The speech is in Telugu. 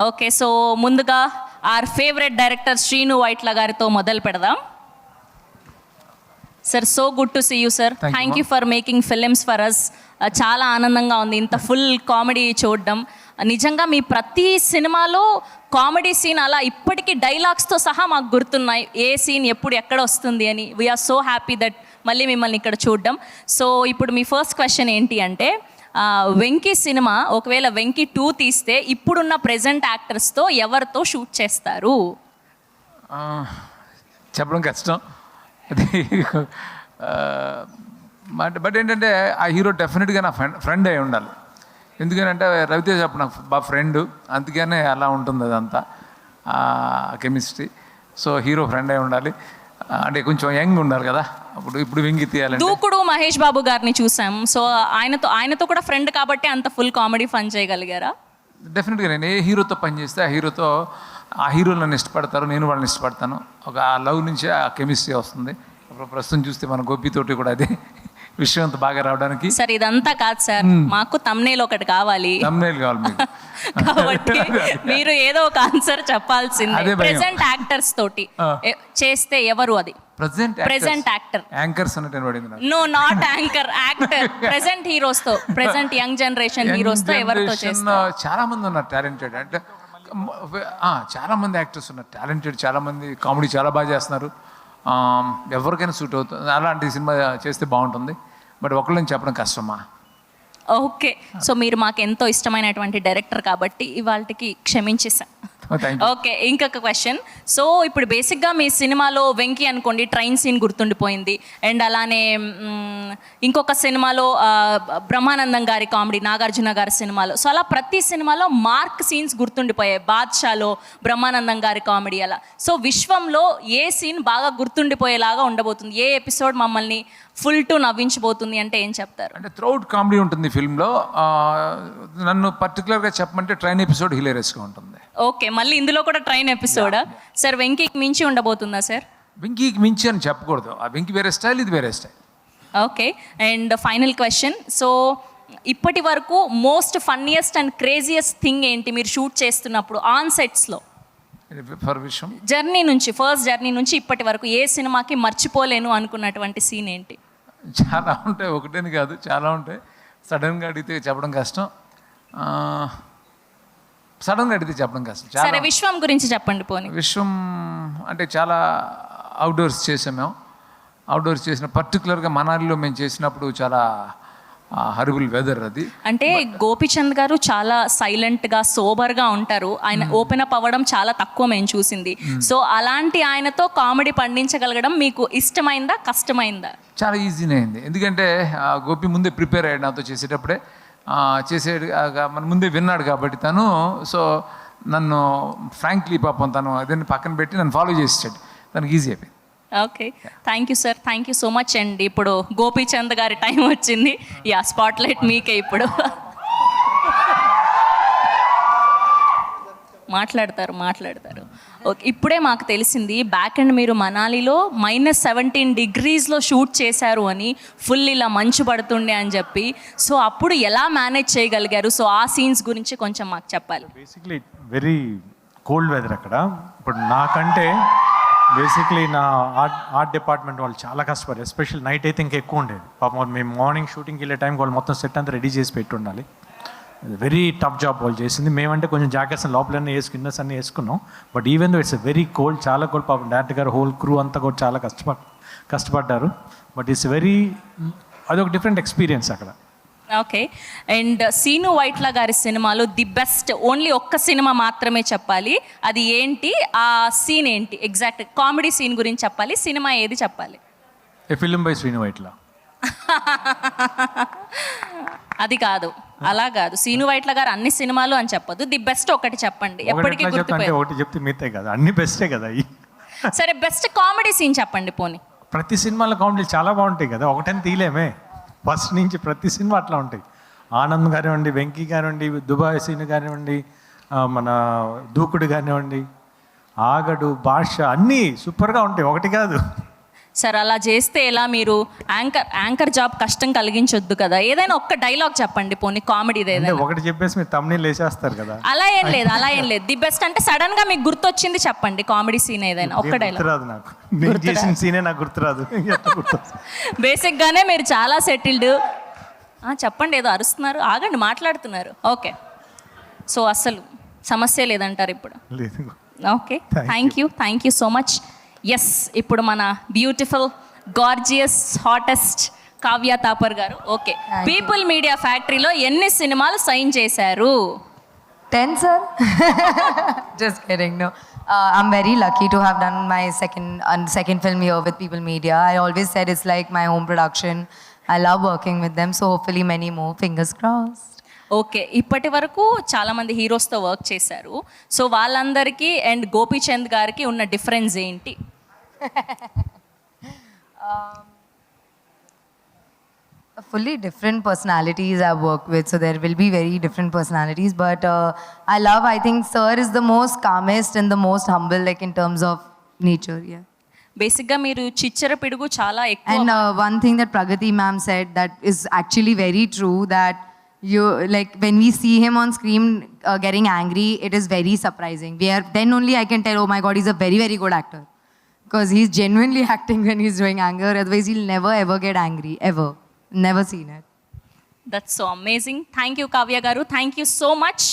ఓకే, సో ముందుగా our favourite director Srinu Vaitla గారితో మొదలు పెడదాం. Sir, so good to see you sir. Thank you for making films for us. చాలా ఆనందంగా ఉంది ఇంత ఫుల్ కామెడీ చూడడం. నిజంగా మీ ప్రతి సినిమాలో కామెడీ సీన్ అలా ఇప్పటికీ డైలాగ్స్తో సహా మాకు గుర్తున్నాయి, ఏ సీన్ ఎప్పుడు ఎక్కడ వస్తుంది అని. వీఆర్ సో హ్యాపీ దట్ మళ్ళీ మిమ్మల్ని ఇక్కడ చూడడం. సో ఇప్పుడు మీ ఫస్ట్ క్వశ్చన్ ఏంటి అంటే, వెంకీ సినిమా ఒకవేళ వెంకీ 2 తీస్తే ఇప్పుడున్న ప్రెజెంట్ యాక్టర్స్తో ఎవరితో షూట్ చేస్తారు? చెప్పడం కష్టం అది. బట్ ఏంటంటే ఆ హీరో డెఫినెట్గా నా ఫ్రెండ్ అయి ఉండాలి. ఎందుకంటే రవితేజ అప్పుడు నాకు బాగా ఫ్రెండ్, అందుకనే అలా ఉంటుంది అదంతా కెమిస్ట్రీ. సో హీరో ఫ్రెండ్ అయి ఉండాలి, అంటే కొంచెం యంగ్ ఉండాలి కదా. ఇప్పుడు వెంగి తీయాలి. దూకుడు మహేష్ బాబు గారిని చూసాం. సో ఆయనతో కూడా ఫ్రెండ్ కాబట్టి అంత ఫుల్ కామెడీ ఫన్ చేయగలిగారా? డెఫినెట్గా నేను ఏ హీరోతో పనిచేస్తే ఆ హీరోలు నన్ను ఇష్టపడతారు, నేను వాళ్ళని ఇష్టపడతాను. ఒక ఆ లవ్ నుంచి ఆ కెమిస్ట్రీ వస్తుంది. ప్రస్తుతం చూస్తే మన గోపితోటి కూడా అదే విషయం అంత బాగా రావడానికి. సార్ ఇదంతా కాదు సార్, మాకు తమ్నేల్ ఒకటి కావాలి. తమ్నేల్ కావాలి మీకు కాబట్టి మీరు ఏదో ఒక ఆన్సర్ చెప్పాల్సిందే. ప్రెజెంట్ యాక్టర్స్ తోటి చేస్తే ఎవరు? అది ప్రెజెంట్ యాక్టర్. యాంకర్స్ అన్నట్టు పడింది. No, not anchor, actor. Present heroes తో, ప్రెజెంట్ యంగ్ జనరేషన్ హీరోస్ తో ఎవరితో చేస్తారు? చాలా మంది ఉన్నారు టాలెంటెడ్, అంటే చాలా మంది యాక్టర్స్ ఉన్నారు టాలెంటెడ్. చాలా మంది కామెడీ చాలా బాగా చేస్తున్నారు. ఎవరికైనా సూట్ అవుతుంది. అలాంటి సినిమా చేస్తే బాగుంటుంది. బట్ ఒకళ్ళని చెప్పడం కష్టమా. ఓకే, సో మీరు మాకు ఎంతో ఇష్టమైనటువంటి డైరెక్టర్ కాబట్టి ఇవాళకి క్షమించేసా. ఓకే, ఇంకొక క్వశ్చన్. సో ఇప్పుడు బేసిక్గా మీ సినిమాలో వెంకీ అనుకోండి, ట్రైన్ సీన్ గుర్తుండిపోయింది. అండ్ అలానే ఇంకొక సినిమాలో బ్రహ్మానందం గారి కామెడీ, నాగార్జున గారి సినిమాలో. సో అలా ప్రతి సినిమాలో మార్క్ సీన్స్ గుర్తుండిపోయాయి. బాద్షాలో బ్రహ్మానందం గారి కామెడీ అలా. సో విశ్వంలో ఏ సీన్ బాగా గుర్తుండిపోయేలాగా ఉండబోతుంది? ఏ ఎపిసోడ్ మమ్మల్ని ఫుల్ టు నవ్వించబోతుంది అంటే ఏం చెప్తారు? అంటే త్రౌట్ కామెడీ ఉంటుంది ఫిల్మ్లో. నన్ను పర్టికులర్గా చెప్పమంటే ట్రైన్ ఎపిసోడ్ హిలేరియస్గా ఉంటుంది. ఓకే, మళ్ళీ ఇందులో కూడా ట్రైన్ ఎపిసోడా? సార్ వెంకీకి మించి ఉండబోతుందా సార్? వెంకీకి మించి అని చెప్పకూడదు. ఆ వెంకీ వేరే స్టైల్, ఇది వేరే style. Okay, and final question. So ఇప్పటి వరకు most funniest and craziest thing ఏంటి మీరు షూట్ చేస్తున్నప్పుడు ఆన్ సెట్స్లో? ఫర్ విషయం జర్నీ నుంచి, ఫస్ట్ జర్నీ నుంచి ఇప్పటి వరకు ఏ సినిమాకి మర్చిపోలేను అనుకున్నటువంటి సీన్ ఏంటి? చాలా ఉంటాయి, ఒకటేని కాదు, చాలా ఉంటాయి. సడన్గా అడిగితే చెప్పడం కష్టం. సరే, విశ్వం గురించి చెప్పండి పోనీ. విశ్వం అంటే చాలా అవుట్డోర్స్ చేసాం మేము. అవుట్డోర్స్ చేసిన పర్టికులర్గా మనాలిలో మేము చేసినప్పుడు చాలా హరిబుల్ వెదర్ అది. అంటే గోపీచంద్ గారు చాలా సైలెంట్గా, సోబర్గా ఉంటారు. ఆయన ఓపెన్ అప్ అవ్వడం చాలా తక్కువ మేము చూసింది. సో అలాంటి ఆయనతో కామెడీ పండించగలగడం మీకు ఇష్టమైందా, కష్టమైందా? చాలా ఈజీనే అయింది. ఎందుకంటే గోపి ముందే ప్రిపేర్ అయ్యాడు నాతో చేసేటప్పుడే. చేసేడు మన ముందే విన్నాడు కాబట్టి తను. సో నన్ను ఫ్రాంక్లీ పాపం తను అదే పక్కన పెట్టి నన్ను ఫాలో చేసాడు. తనకి ఈజీ అయిపోయింది. Okay, thank you sir, thank you so much. అండి ఇప్పుడు గోపీచంద్ గారి టైం వచ్చింది. యా, స్పాట్లైట్ మీకే ఇప్పుడు. మాట్లాడతారు. ఓకే, ఇప్పుడే మాకు తెలిసింది బ్యాక్ అండ్ మీరు మనాలిలో -17 degreesలో షూట్ చేశారు అని, ఫుల్ ఇలా మంచు పడుతుండే అని చెప్పి. సో అప్పుడు ఎలా మేనేజ్ చేయగలిగారు? సో ఆ సీన్స్ గురించి కొంచెం మాకు చెప్పాలి. బేసిక్లీ వెరీ కోల్డ్ వెదర్ అక్కడ. ఇప్పుడు నాకంటే బేసిక్లీ నా ఆర్ట్ డిపార్ట్మెంట్ వాళ్ళు చాలా కష్టపడారు. ఎస్పెషల్ నైట్ అయితే ఇంకా ఎక్కువ ఉండేది. పాపం మేము మార్నింగ్ షూటింగ్కి వెళ్ళే టైంకి వాళ్ళు మొత్తం సెట్ అంతా రెడీ చేసి పెట్టి ఉండాలి. వెరీ టఫ్ జాబ్ వాళ్ళు చేసింది. మేమంటే కొంచెం జాకెట్స్ లోపలన్నీ ఇన్నర్స్ అన్నీ వేసుకున్నాం. But even though it's very cold, చాలా కోల్డ్. పాపం డైరెక్టర్ గారు, హోల్ క్రూ అంతా కూడా చాలా కష్టపడ్డారు. బట్ ఇట్స్ వెరీ, అదొక డిఫరెంట్ ఎక్స్పీరియన్స్ అక్కడ. ఓకే, అండ్ శ్రీను వైట్ల గారి సినిమాలో ది బెస్ట్, ఓన్లీ ఒక్క సినిమా మాత్రమే చెప్పాలి, అది ఏంటి? ఆ సీన్ ఏంటి? ఎగ్జాక్ట్ కామెడీ సీన్ గురించి చెప్పాలి. సినిమా ఏది చెప్పాలి? A film by Srinu Vaitla. అది కాదు, అలా కాదు. శ్రీను వైట్ల గారు అన్ని సినిమాలు అని చెప్పదు, ది బెస్ట్ ఒకటి చెప్పండి. ఎప్పటికీ గుర్తుపోయి ఒకటి చెప్తే మిగతాయి కదా, అన్ని బెస్టే కదా. సరే, బెస్ట్ కామెడీ సీన్ చెప్పండి పోనీ. ప్రతి సినిమాలో కామెడీ చాలా బాగుంటాయి కదా, ఒకటని తీయలేమే. ఫస్ట్ నుంచి ప్రతి సినిమా అట్లా ఉంటాయి. ఆనంద్ కానివ్వండి, వెంకీ కానివ్వండి, దుబాయ్ సీన్ కానివ్వండి, మన దూకుడు కానివ్వండి, ఆగడు, భాష, అన్నీ సూపర్గా ఉంటాయి, ఒకటి కాదు. సార్ అలా చేస్తే ఎలా, మీరు యాంకర్ జాబ్ కష్టం కలిగించొద్దు కదా, ఏదైనా ఒక్క డైలాగ్ చెప్పండి పోనీ కామెడీది అంటే ఏదైనా. ఒకటి చెప్పేసి మీరు తమ్ముని లేచేస్తారు కదా. అలా ఏం లేదు. ది బెస్ట్ అంటే సడన్ గా మీకు గుర్తొచ్చింది చెప్పండి, కామెడీ సీన్ ఏదైనా ఒక్క డైలాగ్. గుర్తురాదు నాకు, నేను చేసిన సీనే నాకు గుర్తురాదు. బేసిక్ గానే మీరు చాలా సెటిల్డ్. చెప్పండి, ఏదో అరుస్తున్నారు, ఆగండి, మాట్లాడుతున్నారు. ఓకే, సో అసలు సమస్య లేదంటారు ఇప్పుడు. లేదు. Okay, thank you so much. Yes, ఇప్పుడు మన beautiful gorgeous hottest Kavya Thapar గారు. ఓకే, పీపుల్ మీడియా ఫ్యాక్టరీలో ఎన్ని సినిమాలు సైన్ చేశారు? 10, sir. Just kidding. No, I'm very lucky to have done my second film here with People Media. I always said it's like my home production. I love working with them, so hopefully many more. Fingers crossed. Okay, ఇప్పటి వరకు చాలా మంది హీరోస్తో వర్క్ చేశారు. సో వాళ్ళందరికీ అండ్ గోపీచంద్ గారికి ఉన్న డిఫరెన్స్ ఏంటి? Fully different personalities I've worked with, so there will be very different personalities. But I think Sir is the most calmest and the most humble, like in terms of nature. Yeah. బేసిక్గా మీరు చిచ్చర పిడుగు చాలా ఎక్కువ. And one thing that Pragati ma'am said that is actually very true, that you, like, when we see him on screen getting angry, it is very surprising. Then only I can tell, oh my God, he's a very, very good actor. Because he's genuinely acting when he's doing anger. Otherwise, he'll never ever get angry, ever. Never seen it. That's so amazing. Thank you Kavya గారు, థ్యాంక్ యూ సో మచ్.